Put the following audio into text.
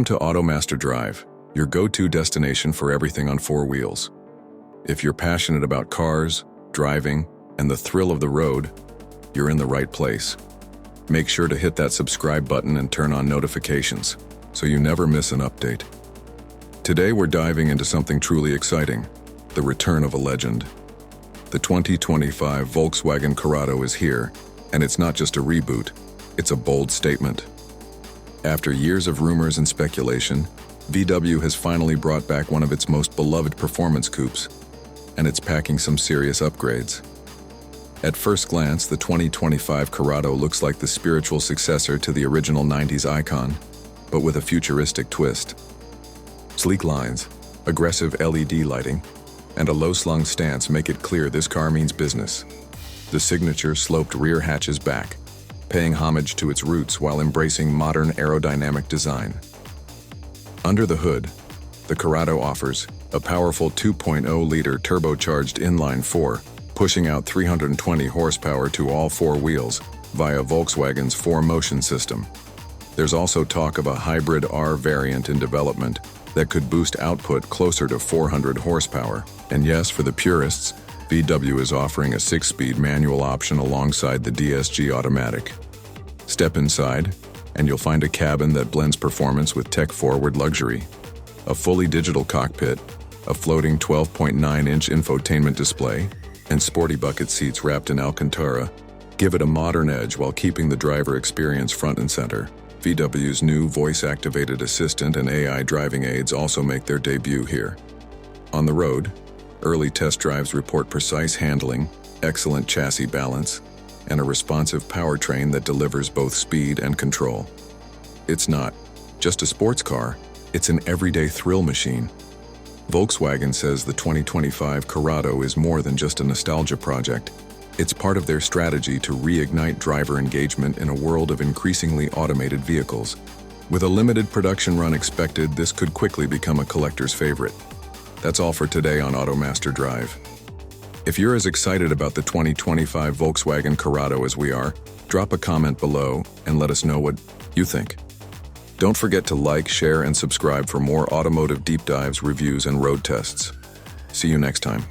Welcome to AutoMaster Drive, your go-to destination for everything on four wheels. If you're passionate about cars, driving, and the thrill of the road, you're in the right place. Make sure to hit that subscribe button and turn on notifications so you never miss an update. Today we're diving into something truly exciting, the return of a legend. The 2025 Volkswagen Corrado is here, and it's not just a reboot, it's a bold statement. After years of rumors and speculation, VW has finally brought back one of its most beloved performance coupes, and it's packing some serious upgrades. At first glance, the 2025 Corrado looks like the spiritual successor to the original 90s icon, but with a futuristic twist. Sleek lines, aggressive LED lighting, and a low-slung stance make it clear this car means business. The signature sloped rear hatches back, paying homage to its roots while embracing modern aerodynamic design. Under the hood, the Corrado offers a powerful 2.0-liter turbocharged inline-4, pushing out 320 horsepower to all four wheels via Volkswagen's 4Motion system. There's also talk of a hybrid R variant in development that could boost output closer to 400 horsepower. And yes, for the purists, VW is offering a 6-speed manual option alongside the DSG automatic. Step inside, and you'll find a cabin that blends performance with tech-forward luxury. A fully digital cockpit, a floating 12.9-inch infotainment display, and sporty bucket seats wrapped in Alcantara give it a modern edge while keeping the driver experience front and center. VW's new voice-activated assistant and AI driving aids also make their debut here. On the road, early test drives report precise handling, excellent chassis balance, and a responsive powertrain that delivers both speed and control. It's not just a sports car, it's an everyday thrill machine. Volkswagen says the 2025 Corrado is more than just a nostalgia project. It's part of their strategy to reignite driver engagement in a world of increasingly automated vehicles. With a limited production run expected, this could quickly become a collector's favorite. That's all for today on AutoMaster Drive. If you're as excited about the 2025 Volkswagen Corrado as we are, drop a comment below and let us know what you think. Don't forget to like, share, and subscribe for more automotive deep dives, reviews, and road tests. See you next time.